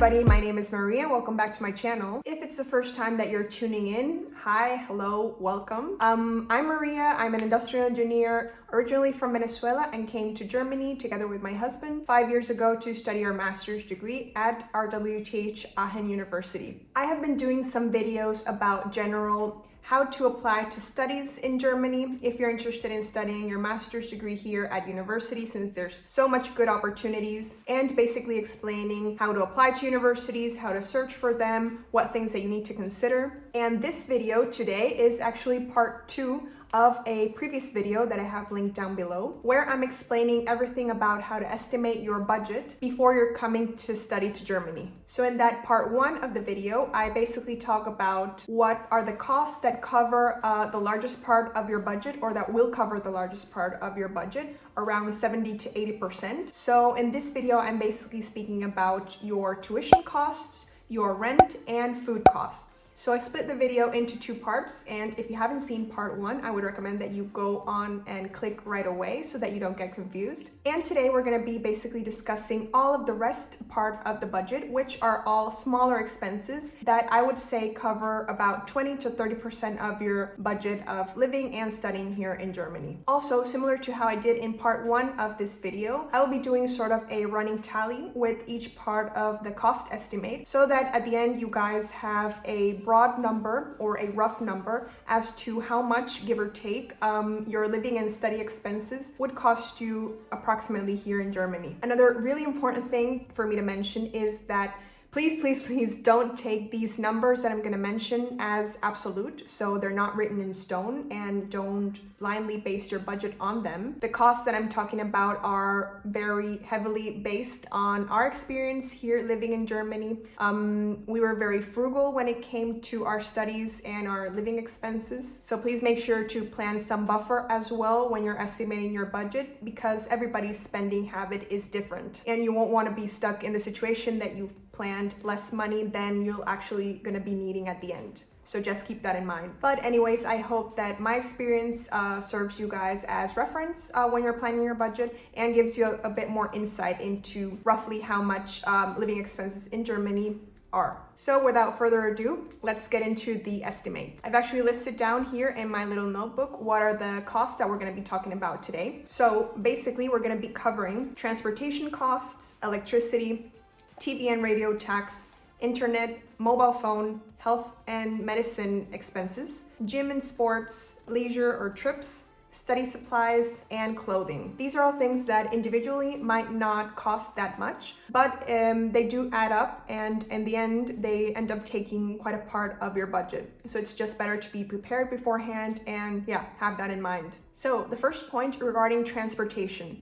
everybody, my name is Maria. Welcome back to my channel. If it's the first time that you're tuning in, hi, hello, welcome. I'm Maria. I'm an industrial engineer originally from Venezuela and came to Germany together with my husband 5 years ago to study our master's degree at RWTH Aachen University. I have been doing some videos about general how to apply to studies in Germany if you're interested in studying your master's degree here at university, since there's so much good opportunities, and basically explaining how to apply to universities, how to search for them, what things that you need to consider. And this video today is actually part 2 of a previous video that I have linked down below, where I'm explaining everything about how to estimate your budget before you're coming to study to Germany. So in that part 1 of the video, I basically talk about what are the costs that cover the largest part of your budget, or that will cover the largest part of your budget, around 70 to 80%. So in this video, I'm basically speaking about your tuition costs, your rent, and food costs. So I split the video into 2 parts, and if you haven't seen part 1, I would recommend that you go on and click right away so that you don't get confused. And today we're gonna be basically discussing all of the rest part of the budget, which are all smaller expenses that I would say cover about 20 to 30% of your budget of living and studying here in Germany. Also, similar to how I did in part 1 of this video, I will be doing sort of a running tally with each part of the cost estimate, so that at the end you guys have a broad number or a rough number as to how much, give or take, your living and study expenses would cost you approximately here in Germany. Another really important thing for me to mention is that please don't take these numbers that I'm going to mention as absolute. So they're not written in stone, and don't blindly base your budget on them. The costs that I'm talking about are very heavily based on our experience here living in Germany. We were very frugal when it came to our studies and our living expenses. So please make sure to plan some buffer as well when you're estimating your budget, because everybody's spending habit is different, and you won't want to be stuck in the situation that you've planned less money than you're actually going to be needing at the end. So just keep that in mind. But anyways, I hope that my experience serves you guys as reference when you're planning your budget, and gives you a bit more insight into roughly how much living expenses in Germany are. So without further ado, let's get into the estimate. I've actually listed down here in my little notebook what are the costs that we're going to be talking about today. So basically, we're going to be covering transportation costs, electricity, TV and radio tax, internet, mobile phone, health and medicine expenses, gym and sports, leisure or trips, study supplies, and clothing. These are all things that individually might not cost that much, but they do add up, and in the end, they end up taking quite a part of your budget. So it's just better to be prepared beforehand and have that in mind. So the first point regarding transportation.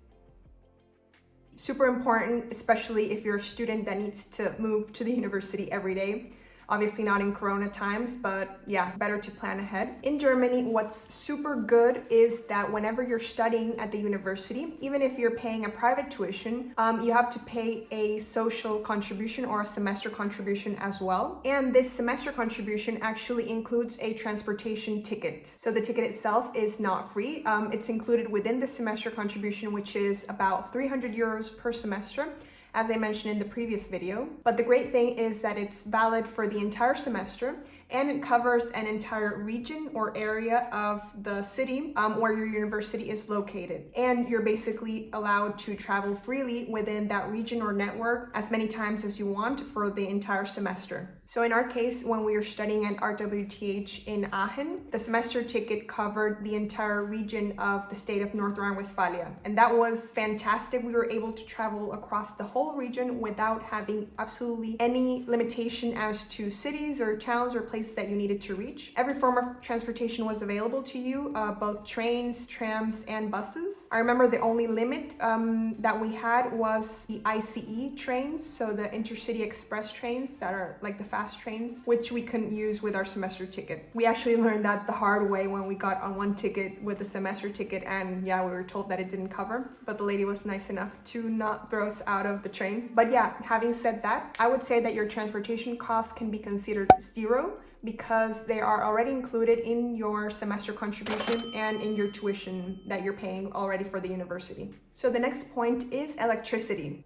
Super important, especially if you're a student that needs to move to the university every day. Obviously not in Corona times, but better to plan ahead. In Germany, what's super good is that whenever you're studying at the university, even if you're paying a private tuition, you have to pay a social contribution or a semester contribution as well. And this semester contribution actually includes a transportation ticket. So the ticket itself is not free. It's included within the semester contribution, which is about 300 euros per semester, as I mentioned in the previous video. But the great thing is that it's valid for the entire semester, and it covers an entire region or area of the city where your university is located. And you're basically allowed to travel freely within that region or network as many times as you want for the entire semester. So in our case, when we were studying at RWTH in Aachen, the semester ticket covered the entire region of the state of North Rhine-Westphalia. And that was fantastic. We were able to travel across the whole region without having absolutely any limitation as to cities or towns or places that you needed to reach. Every form of transportation was available to you, both trains, trams, and buses. I remember the only limit that we had was the ICE trains, so the intercity express trains that are like the fast trains, which we couldn't use with our semester ticket. We actually learned that the hard way when we got on one ticket with the semester ticket, and we were told that it didn't cover, but the lady was nice enough to not throw us out of the train. But having said that, I would say that your transportation costs can be considered zero, because they are already included in your semester contribution and in your tuition that you're paying already for the university. So the next point is electricity.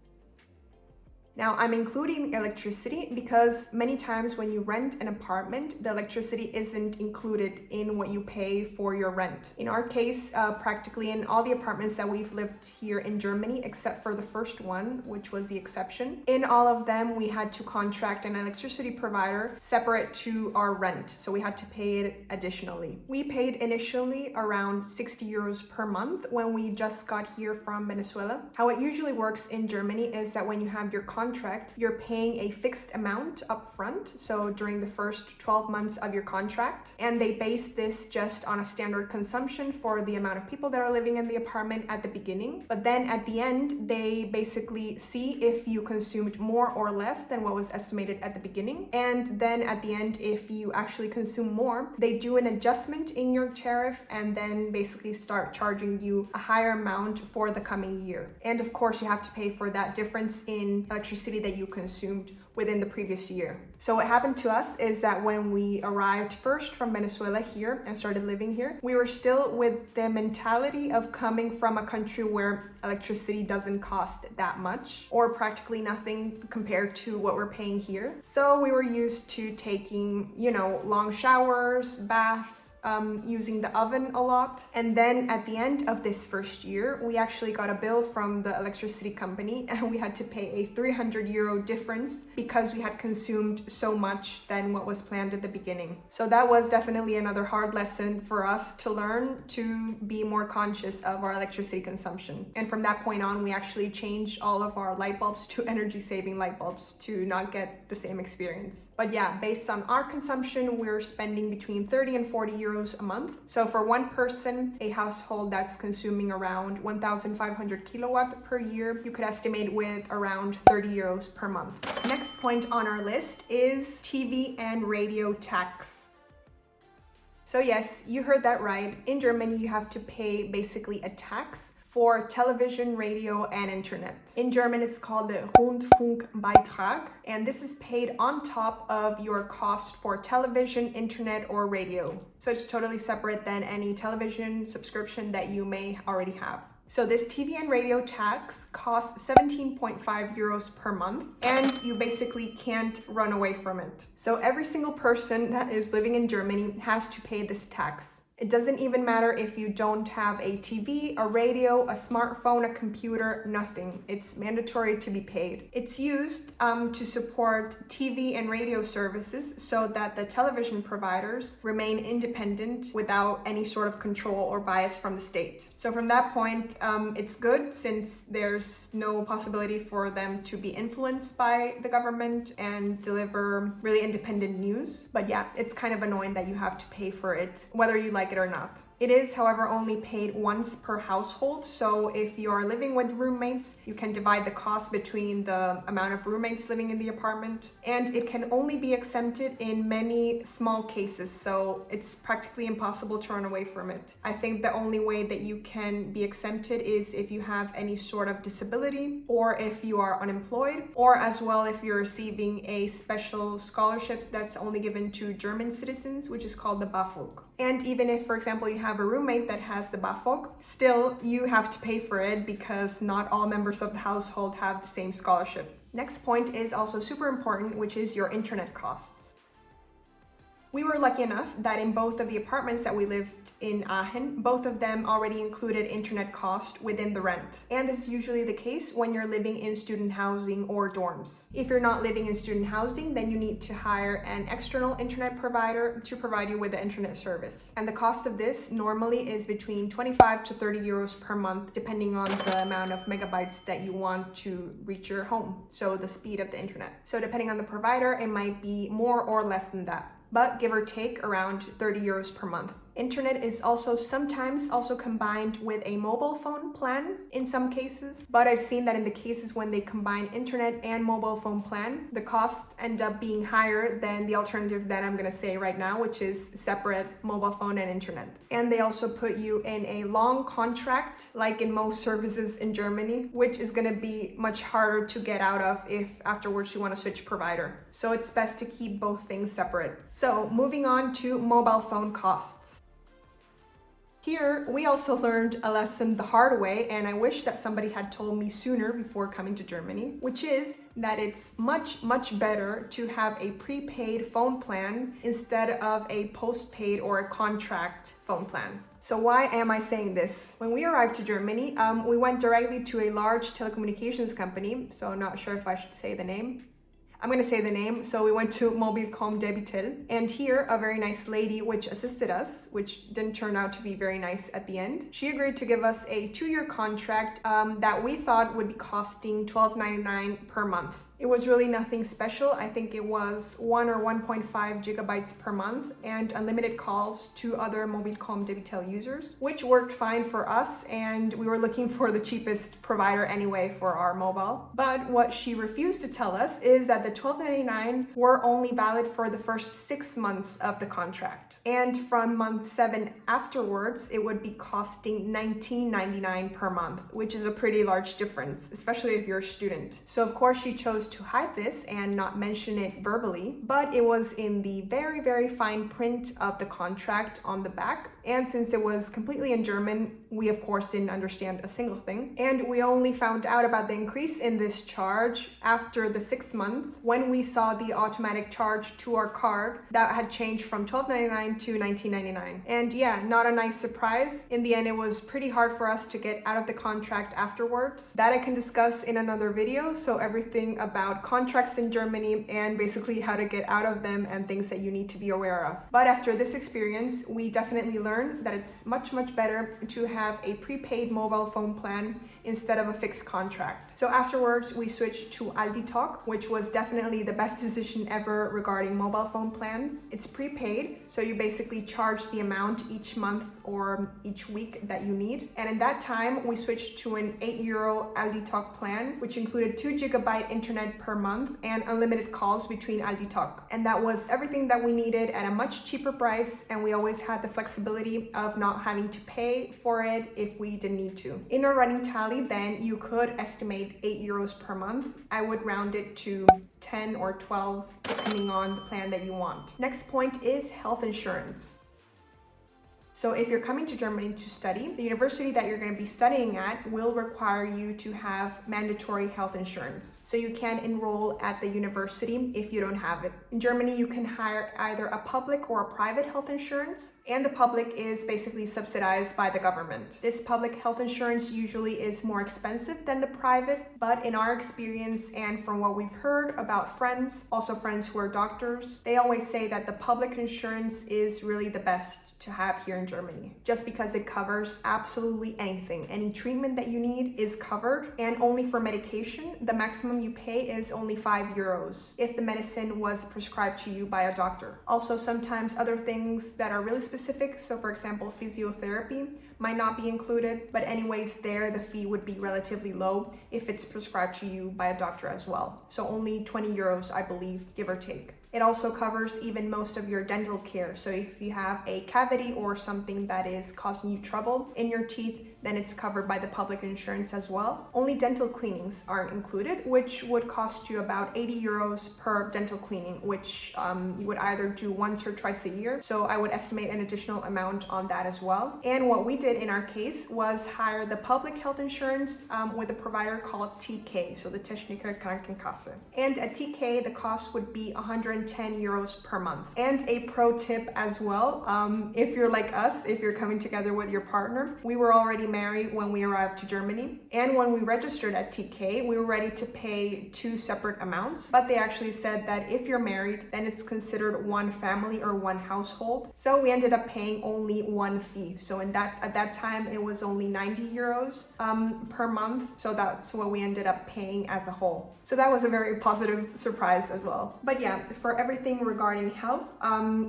Now, I'm including electricity because many times when you rent an apartment, the electricity isn't included in what you pay for your rent. In our case, practically in all the apartments that we've lived here in Germany, except for the first one, which was the exception, in all of them, we had to contract an electricity provider separate to our rent. So we had to pay it additionally. We paid initially around 60 euros per month when we just got here from Venezuela. How it usually works in Germany is that when you have your contract, you're paying a fixed amount up front, so during the first 12 months of your contract, and they base this just on a standard consumption for the amount of people that are living in the apartment at the beginning. But then at the end, they basically see if you consumed more or less than what was estimated at the beginning. And then at the end, if you actually consume more, they do an adjustment in your tariff and then basically start charging you a higher amount for the coming year. And of course, you have to pay for that difference in electricity that you consumed within the previous year. So what happened to us is that when we arrived first from Venezuela here and started living here, we were still with the mentality of coming from a country where electricity doesn't cost that much or practically nothing compared to what we're paying here. So we were used to taking, long showers, baths, using the oven a lot. And then at the end of this first year, we actually got a bill from the electricity company and we had to pay a 300 euro difference because we had consumed so much than what was planned at the beginning. So that was definitely another hard lesson for us to learn to be more conscious of our electricity consumption. And from that point on, we actually changed all of our light bulbs to energy saving light bulbs to not get the same experience. But yeah, based on our consumption, we're spending between 30 and 40 euros a month. So for one person, a household that's consuming around 1,500 kilowatt per year, you could estimate with around 30 euros per month. Next point on our list is TV and radio tax. So yes, you heard that right. In Germany, you have to pay basically a tax for television, radio, and internet. In German, it's called the Rundfunkbeitrag, and this is paid on top of your cost for television, internet, or radio. So it's totally separate than any television subscription that you may already have. So this TV and radio tax costs 17.5 euros per month, and you basically can't run away from it. So every single person that is living in Germany has to pay this tax. It doesn't even matter if you don't have a TV, a radio, a smartphone, a computer, nothing. It's mandatory to be paid. It's used to support TV and radio services so that the television providers remain independent without any sort of control or bias from the state. So from that point, it's good since there's no possibility for them to be influenced by the government and deliver really independent news. But yeah, it's kind of annoying that you have to pay for it, whether you like it or not. It is, however, only paid once per household. So if you are living with roommates, you can divide the cost between the amount of roommates living in the apartment. And it can only be exempted in many small cases. So it's practically impossible to run away from it. I think the only way that you can be exempted is if you have any sort of disability or if you are unemployed, or as well if you're receiving a special scholarship that's only given to German citizens, which is called the BAföG. And even if, for example, you have a roommate that has the BAföG, still you have to pay for it because not all members of the household have the same scholarship. Next point is also super important, which is your internet costs. We were lucky enough that in both of the apartments that we lived in Aachen, both of them already included internet cost within the rent. And this is usually the case when you're living in student housing or dorms. If you're not living in student housing, then you need to hire an external internet provider to provide you with the internet service. And the cost of this normally is between 25 to 30 euros per month, depending on the amount of megabytes that you want to reach your home. So the speed of the internet. So depending on the provider, it might be more or less than that, but give or take around 30 euros per month. Internet is also sometimes also combined with a mobile phone plan in some cases, but I've seen that in the cases when they combine internet and mobile phone plan, the costs end up being higher than the alternative that I'm gonna say right now, which is separate mobile phone and internet. And they also put you in a long contract, like in most services in Germany, which is gonna be much harder to get out of if afterwards you wanna switch provider. So it's best to keep both things separate. So moving on to mobile phone costs. Here, we also learned a lesson the hard way, and I wish that somebody had told me sooner before coming to Germany, which is that it's much better to have a prepaid phone plan instead of a postpaid or a contract phone plan. So why am I saying this? When we arrived to Germany, we went directly to a large telecommunications company, so I'm not sure if I should say the name. I'm gonna say the name. So we went to Mobilcom Debitel, and here a very nice lady which assisted us, which didn't turn out to be very nice at the end. She agreed to give us a 2-year contract that we thought would be costing $12.99 per month. It was really nothing special. I think it was 1 or 1.5 gigabytes per month and unlimited calls to other Mobilcom Debitel users, which worked fine for us, and we were looking for the cheapest provider anyway for our mobile. But what she refused to tell us is that the $12.99 were only valid for the first 6 months of the contract. And from month 7 afterwards, it would be costing $19.99 per month, which is a pretty large difference, especially if you're a student. So of course she chose to hide this and not mention it verbally, but it was in the very fine print of the contract on the back. And since it was completely in German, we of course didn't understand a single thing. And we only found out about the increase in this charge after the 6th month, when we saw the automatic charge to our card that had changed from $12.99 to $19.99. And yeah, not a nice surprise. In the end, it was pretty hard for us to get out of the contract afterwards. That I can discuss in another video, so everything about contracts in Germany and basically how to get out of them and things that you need to be aware of. But after this experience, we definitely learned that it's much better to have a prepaid mobile phone plan instead of a fixed contract. So afterwards, we switched to Aldi Talk, which was definitely the best decision ever regarding mobile phone plans. It's prepaid, so you basically charge the amount each month or each week that you need. And in that time, we switched to an €8 Aldi Talk plan, which included 2 gigabyte internet per month and unlimited calls between Aldi Talk. And that was everything that we needed at a much cheaper price, and we always had the flexibility of not having to pay for it if we didn't need to. In a running tally, then you could estimate €8 per month. I would round it to 10 or 12 depending on the plan that you want. Next point is health insurance. So if you're coming to Germany to study, the university that you're going to be studying at will require you to have mandatory health insurance. So you can enroll at the university if you don't have it. In Germany, you can hire either a public or a private health insurance, and the public is basically subsidized by the government. This public health insurance usually is more expensive than the private, but in our experience and from what we've heard about friends, also friends who are doctors, they always say that the public insurance is really the best to have here in Germany, just because it covers absolutely anything. Any treatment that you need is covered, and only for medication, the maximum you pay is only €5 if the medicine was prescribed to you by a doctor. Also, sometimes other things that are really specific, so for example, physiotherapy, might not be included, but anyways, there the fee would be relatively low if it's prescribed to you by a doctor as well. So only €20, I believe, give or take. It also covers even most of your dental care. So if you have a cavity or something that is causing you trouble in your teeth, then it's covered by the public insurance as well. Only dental cleanings aren't included, which would cost you about €80 per dental cleaning, which you would either do once or twice a year. So I would estimate an additional amount on that as well. And what we did in our case was hire the public health insurance with a provider called TK, so the Technische Krankenkasse. And at TK, the cost would be €110 per month. And a pro tip as well, if you're like us, if you're coming together with your partner, we were already married when we arrived to Germany. And when we registered at TK, we were ready to pay 2 separate amounts, but they actually said that if you're married, then it's considered one family or one household. So we ended up paying only one fee. So at that time, it was only €90 per month. So that's what we ended up paying as a whole. So that was a very positive surprise as well. But yeah, for everything regarding health,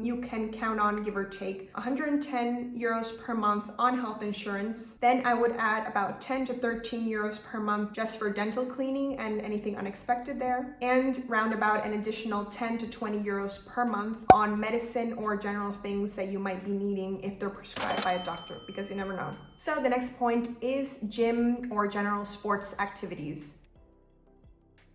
you can count on, give or take, €110 per month on health insurance. Then I would add about 10 to 13 euros per month just for dental cleaning and anything unexpected there. And round about an additional 10 to 20 euros per month on medicine or general things that you might be needing if they're prescribed by a doctor, because you never know. So the next point is gym or general sports activities.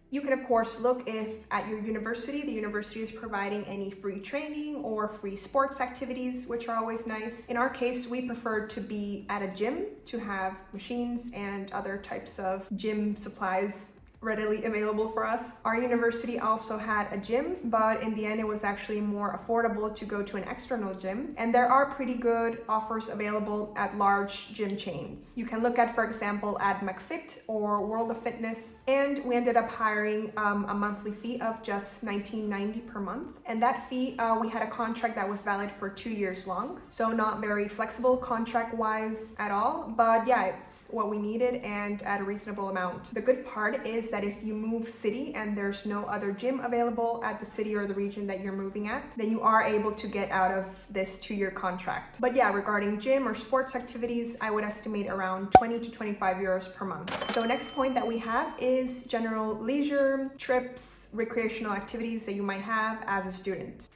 You can of course look if at your university, the university is providing any free training or free sports activities, which are always nice. In our case, we prefer to be at a gym to have machines and other types of gym supplies readily available for us. Our university also had a gym, but in the end it was actually more affordable to go to an external gym, and there are pretty good offers available at large gym chains. You can look at, for example, at McFit or World of Fitness, and we ended up hiring a monthly fee of just $19.90 per month, and that fee we had a contract that was valid for 2 years long, so not very flexible contract wise at all, but yeah, it's what we needed and at a reasonable amount. The good part is that if you move city and there's no other gym available at the city or the region that you're moving at, then you are able to get out of this 2-year contract. But yeah, regarding gym or sports activities, I would estimate around 20 to 25 euros per month. So next point that we have is general leisure, trips, recreational activities that you might have as a student.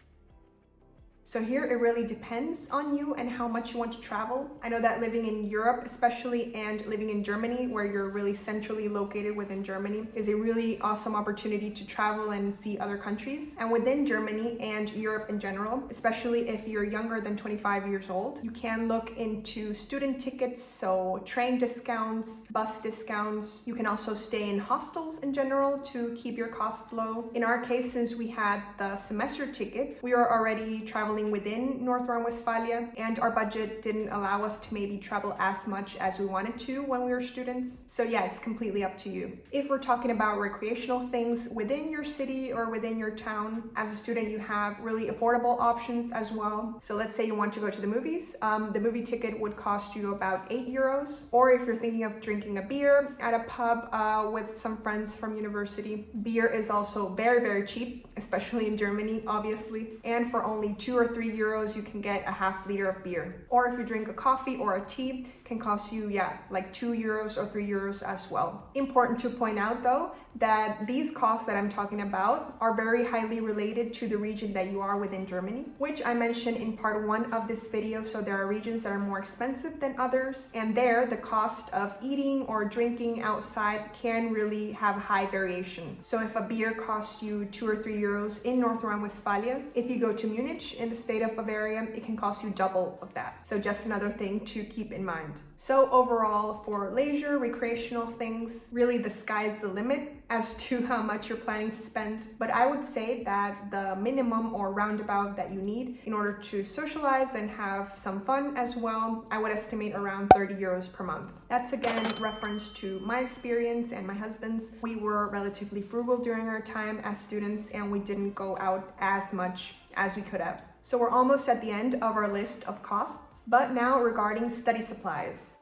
So here it really depends on you and how much you want to travel. I know that living in Europe especially and living in Germany, where you're really centrally located within Germany, is a really awesome opportunity to travel and see other countries. And within Germany and Europe in general, especially if you're younger than 25 years old, you can look into student tickets, so train discounts, bus discounts. You can also stay in hostels in general to keep your costs low. In our case, since we had the semester ticket, we are already traveling within North Rhine-Westphalia, and our budget didn't allow us to maybe travel as much as we wanted to when we were students. So yeah, it's completely up to you. If we're talking about recreational things within your city or within your town, as a student you have really affordable options as well. So let's say you want to go to the movies. The movie ticket would cost you about 8 euros. Or if you're thinking of drinking a beer at a pub with some friends from university, beer is also very, very cheap, especially in Germany, obviously. And for only 2 or 3 euros, you can get a half liter of beer. Or if you drink a coffee or a tea, can cost you, like 2 euros or 3 euros as well. Important to point out though, that these costs that I'm talking about are very highly related to the region that you are within Germany, which I mentioned in part 1 of this video. So there are regions that are more expensive than others, and there the cost of eating or drinking outside can really have high variation. So if a beer costs you 2 or 3 euros in North Rhine-Westphalia, if you go to Munich in the state of Bavaria, it can cost you double of that. So just another thing to keep in mind. So overall, for leisure, recreational things, really the sky's the limit as to how much you're planning to spend. But I would say that the minimum or roundabout that you need in order to socialize and have some fun as well, I would estimate around 30 euros per month. That's again reference to my experience and my husband's. We were relatively frugal during our time as students, and we didn't go out as much as we could have. So we're almost at the end of our list of costs, but now regarding study supplies.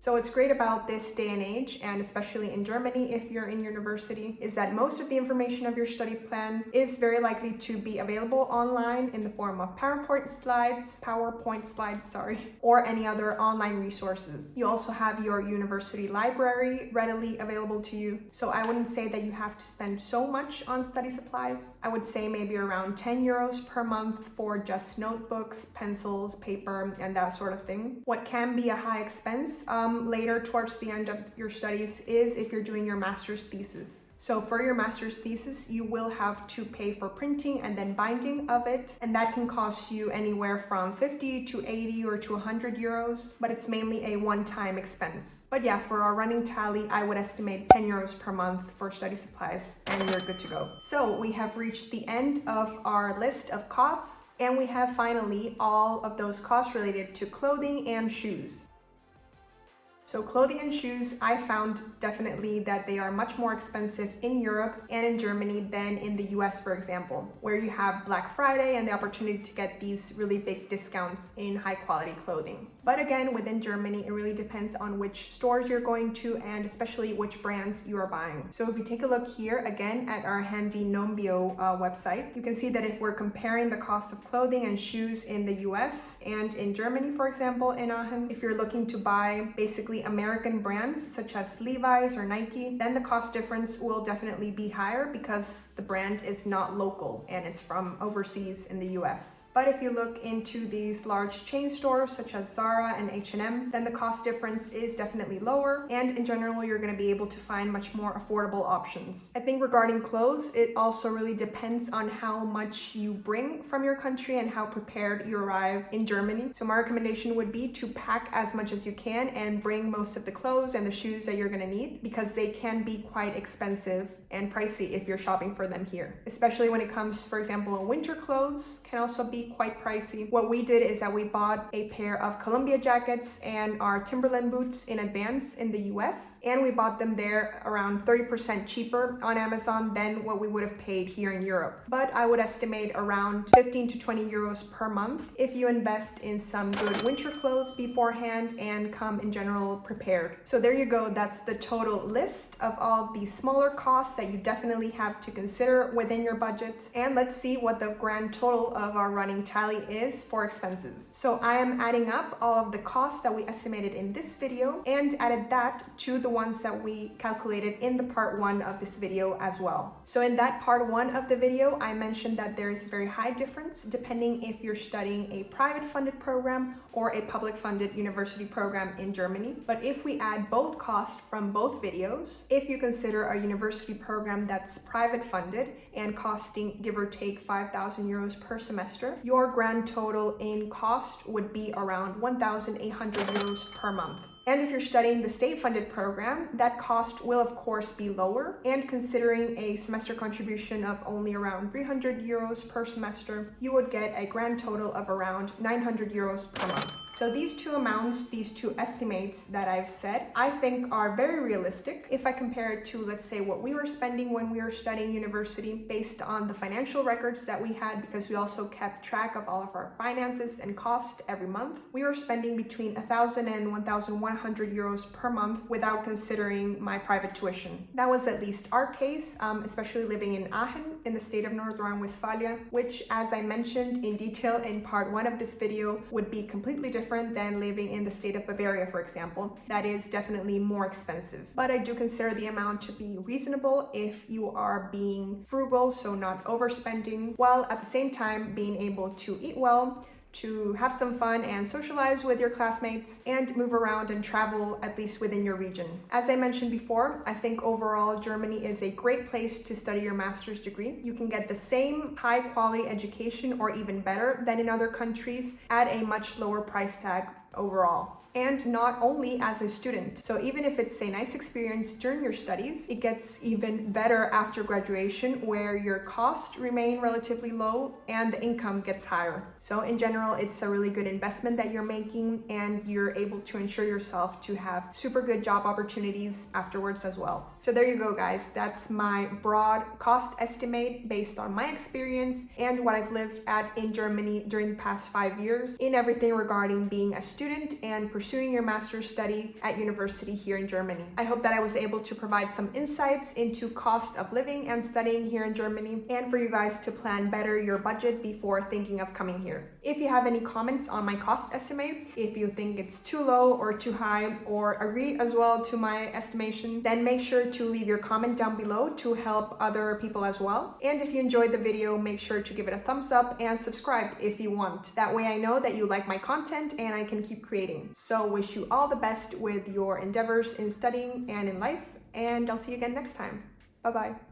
So what's great about this day and age, and especially in Germany if you're in university, is that most of the information of your study plan is very likely to be available online in the form of PowerPoint slides, or any other online resources. You also have your university library readily available to you. So I wouldn't say that you have to spend so much on study supplies. I would say maybe around 10 euros per month for just notebooks, pencils, paper, and that sort of thing. What can be a high expense later towards the end of your studies is if you're doing your master's thesis. So for your master's thesis, you will have to pay for printing and then binding of it, and that can cost you anywhere from 50 to 80 or to 100 euros, but it's mainly a one-time expense. But yeah, for our running tally, I would estimate 10 euros per month for study supplies, and you're good to go. So we have reached the end of our list of costs, and we have finally all of those costs related to clothing and shoes. So clothing and shoes, I found definitely that they are much more expensive in Europe and in Germany than in the US, for example, where you have Black Friday and the opportunity to get these really big discounts in high quality clothing. But again, within Germany, it really depends on which stores you're going to and especially which brands you are buying. So if we take a look here again at our handy Nombio website, you can see that if we're comparing the cost of clothing and shoes in the US and in Germany, for example, in Aachen, if you're looking to buy basically American brands such as Levi's or Nike, then the cost difference will definitely be higher because the brand is not local and it's from overseas in the US. But if you look into these large chain stores such as Zara and H&M, then the cost difference is definitely lower, and in general you're going to be able to find much more affordable options. I think regarding clothes, it also really depends on how much you bring from your country and how prepared you arrive in Germany. So my recommendation would be to pack as much as you can and bring most of the clothes and the shoes that you're going to need, because they can be quite expensive and pricey if you're shopping for them here. Especially when it comes, for example, winter clothes can also be quite pricey. What we did is that we bought a pair of Columbia jackets and our Timberland boots in advance in the US, and we bought them there around 30% cheaper on Amazon than what we would have paid here in Europe. But I would estimate around 15 to 20 euros per month if you invest in some good winter clothes beforehand and come in general prepared. So there you go, that's the total list of all the smaller costs that you definitely have to consider within your budget. And let's see what the grand total of our running tally is for expenses. So I am adding up all of the costs that we estimated in this video and added that to the ones that we calculated in the part 1 of this video as well. So in that part 1 of the video, I mentioned that there is a very high difference depending if you're studying a private funded program or a public funded university program in Germany. But if we add both costs from both videos, if you consider a university program that's private funded and costing give or take 5,000 euros per semester, your grand total in cost would be around 1,800 euros per month. And if you're studying the state-funded program, that cost will of course be lower, and considering a semester contribution of only around 300 euros per semester, you would get a grand total of around 900 euros per month. So these two amounts, these two estimates that I've said, I think are very realistic if I compare it to, let's say, what we were spending when we were studying university based on the financial records that we had, because we also kept track of all of our finances and costs every month. We were spending between 1,000 and 1,100 euros per month without considering my private tuition. That was at least our case, especially living in Aachen in the state of North Rhine-Westphalia, which, as I mentioned in detail in part 1 of this video, would be completely different than living in the state of Bavaria, for example. That is definitely more expensive. But I do consider the amount to be reasonable if you are being frugal, so not overspending, while at the same time being able to eat well, to have some fun and socialize with your classmates, and move around and travel at least within your region. As I mentioned before, I think overall Germany is a great place to study your master's degree. You can get the same high quality education or even better than in other countries at a much lower price tag overall. And not only as a student. So even if it's a nice experience during your studies, it gets even better after graduation, where your costs remain relatively low and the income gets higher. So in general, it's a really good investment that you're making, and you're able to ensure yourself to have super good job opportunities afterwards as well. So there you go, guys. That's my broad cost estimate based on my experience and what I've lived at in Germany during the past 5 years in everything regarding being a student and pursuing your master's study at university here in Germany. I hope that I was able to provide some insights into cost of living and studying here in Germany, and for you guys to plan better your budget before thinking of coming here. If you have any comments on my cost estimate, if you think it's too low or too high, or agree as well to my estimation, then make sure to leave your comment down below to help other people as well. And if you enjoyed the video, make sure to give it a thumbs up and subscribe if you want. That way I know that you like my content and I can keep creating. So wish you all the best with your endeavors in studying and in life, and I'll see you again next time. Bye-bye.